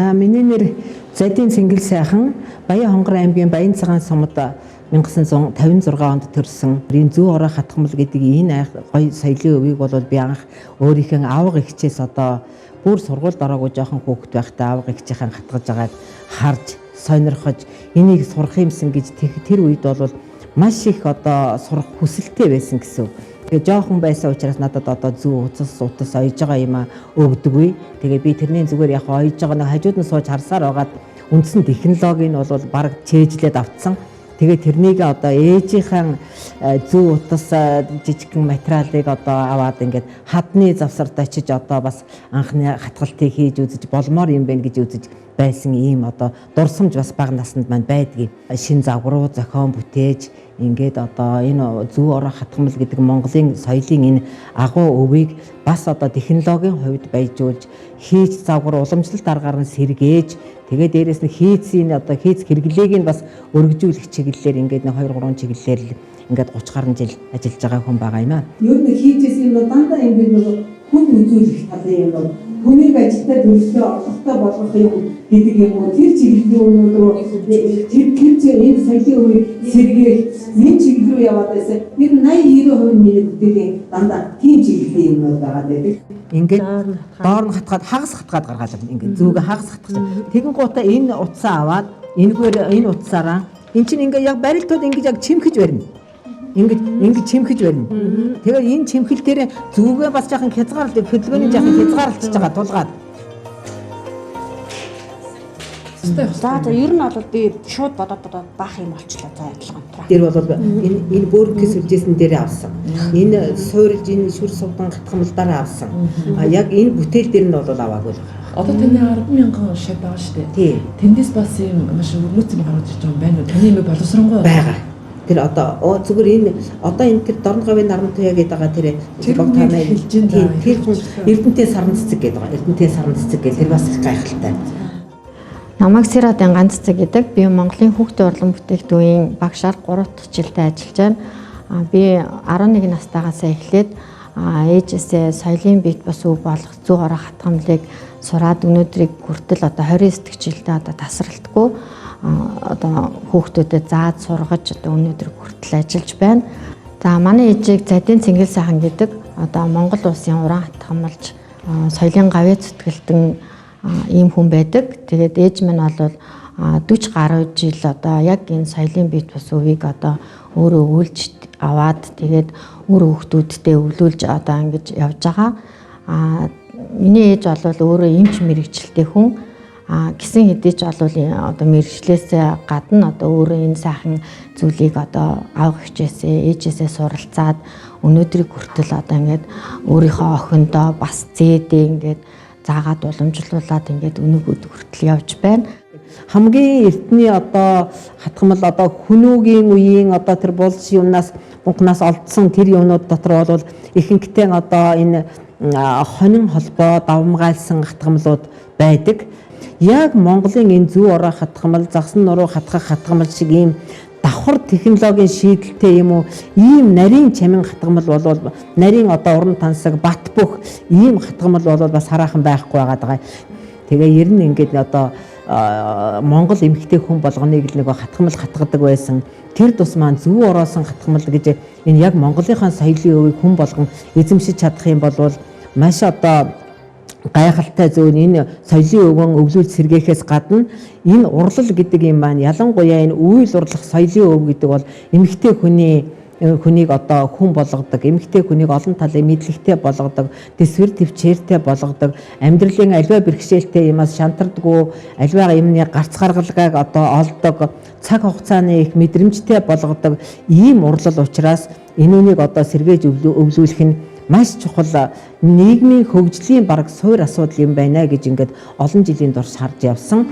За миний нэр Задийн Цэнгэл сайхан Баян Хонгор аймгийн Баян цагаан сумд 1956 онд төрсэн. Энэ зүү ороо хатгамал гэдэг энэ гоё соёлын өвийг бол би анх өөрийнхөө аав эгчээс одоо бүр сургуульд ороогүй жоохон хүүхэд байхдаа аав эгчийнхэн хатгаж байгааг харж сонирхож энийг сурах юмсан гэж тэр үед бол маш их одоо сурах хүсэлтэй байсан гэсэн. Тэгээ жоохон байсан учраас надад одоо зүү утас ойж байгаа юм өгдөггүй. Тэгээ би тэрний зүгээр яг ойж байгаа нэг хажууд нь сууж харсаар байгаад үндсэн технологиг нь бол баг чэйжлээд авцсан. Тэгээ тэрнийг одоо ээжийнхэн зүү утас жижигхэн материалыг одоо аваад ингээд хадны завсарт очиж одоо бас анхны хатгалтыг хийж үзэж болмоор юм байна гэж үзэж байсан ийм одоо дурсамж бас бага наснд маань байдгийг. Шин загваруу зохион бүтээж ингээд одоо энэ зүү ороо хатгамал гэдэг Монголын соёлын энэ агуу өвийг бас одоо технологийн хувьд баяжуулж хийж загвар уламжлалт аргаар нь сэргээж тэгээ дээрэс нь хийцийн одоо хийц хэрэглээг нь бас өргөжүүлэх чиглэлээр ингээд 2-3 чиглэлээр л ингээд 30 гаруй жил ажиллаж байгаа хүн байгаа юм аа. Юу нэг хийжээс юм дандаа ингээд хүн үзүүлэх талын юм бол хүнийг ажилдаа төлөвлөлтөд орлоготой болгох юм гэдэг юм уу тэр чиглэлийн өнөөдөр рүү тэр энэ соёлын өвийг сэргээх энэ чиглэл рүү яваад байсан. Тэр 80-90% миний бүтээлийн дандаа тийм чиглэлийн юмнууд байгаа гэдэг. Ингээд доор нь хатгаад хагас хатгаад гаргаад ингээд зүүгээ хагас хатгаж. Тэгэн гутаа энэ утсаа аваад энэ утсаараа эн чинь ингээд яг барилтууд ингээд яг чимхэж барина. Ингээд чимхэж барина. Тэгээд энэ чимхэл дээр зүүгээ бас жоохон хязгаарлалт хөдөлгөөний жоохон хязгаарлалцж байгаа тулгаад. За ер нь бол би шууд бодоод баах юм болчлаа за адилхан. Тэр бол энэ бөөрөнхий сүлжээсэн дээрээ авсан. Энэ суурилж энэ шүр сувдан хатгамалдаараа авсан. Яг энэ бүтээл дээр нь бол аваагүй. Одоо таны 10,000 шав байгаа шүү дээ. Тэндээс бас юм маш өрнөц юм гарч ирж байгаа юм байна уу? Таны юм боловсронгуй байгаа. Тэр одоо зүгээр энэ одоо энэ тэр Дорноговын наран туяа гэдэг байгаа тэр баг танаа хэлж байна. Тэр хүн Эрдэнэтэй саран цэцэг гэдэг байгаа. Эрдэнэтэй саран цэцэг гэх тэр бас их гайхалтай. Намайг Сирадын ганц цэцэг гэдэг. Би Монголын хүүхдийн урлан бүтээгдэхүүний багшаар 3 дахь жилдээ ажиллаж байна. Би 11 настайгаас эхлээд ээжээсээ соёлын бит бас өв болох зүү ороо хатгамлыг сураад өнөөдрийг хүртэл одоо 29 жилдээ одоо тасралтгүй одоо хүүхдүүдэд зааж сургаж одоо өнөөдөр хүртэл ажиллаж байна. За манай ээжийг Задийн Цэнгэл сайхан гэдэг одоо Монгол улсын уран хатгамалж соёлын гавьяа зүтгэлтэн ийм хүн байдаг. Тэгээд ээж минь бол 40 гаруй жил одоо яг энэ соёлын бит бас өвийг одоо өөрөө өвлж аваад тэгээд өөр хүүхдүүдтэй өвлүүлж одоо ингэж явж байгаа. Миний ээж бол өөрөө эмч мэрэгчлээ хүн. Гисэн хэдий ч бол одоо мэрэгчлээс гадна одоо өөрөө энэ сайхан зүйлийг одоо аав эгчээсээ ээжээсээ суралцаад өнөөдрийг хүртэл одоо ингээд өөрийнхөө охиндоо бас зээдээ ингээд заагаад уламжлуулад ингээд өнөөгөөд хүртэл явж байна. Хамгийн эртний одоо хатгамал одоо хүнүүгийн үеийн одоо тэр болж юмнаас бунхнаас олдсон тэр юмнууд дотор бол ихэнхдээ одоо энэ хонин холбоо давмгайлсан хатгамлууд байдаг. Яг Монголын энэ зүү ороо хатгамал, загсан нуруу хатгах хатгамал шиг ийм давхар технологийн шийдэлтэй юм уу ийм нарийн чамин хатгамал бол нарийн одоо уран тансаг бат бөх ийм хатгамал бол бас хараахан байхгүй байгаа. Тэгээ ер нь ингээд одоо Монгол эмэгтэй хүн болгоныг л нөгөө хатгамал хатгадаг байсан. Тэр тус маань зүү ороосон хатгамал гэж энэ яг Монголынхаа соёлын өвийг хүн болгон эзэмшиж чадах юм бол маш одоо гайхалтай зүүн энэ соёлын өвгөн өвлүүл сэргээхээс гадна энэ урлал гэдэг юм маань ялангуяа энэ үйл урлах соёлын өв гэдэг бол эмэгтэй хүнийг одоо хүн болгодог, эмэгтэй хүнийг олон талын мэдлэгтэй болгодог, дэсвэр төвчээртэй болгодог, амьдралын аливаа бэрхшээлтэй юмас шантардгүй, аливаа юмны гарц гаргалгааг одоо олдог, цаг хугацааны их мэдрэмжтэй болгодог ийм урлал учраас энүүнийг одоо сэргээж өвлүүлэх нь маш чухал нийгмийн хөгжлийн бараг суур асуудал юм байна гэж ингээд олон жилийн турш харж явсан.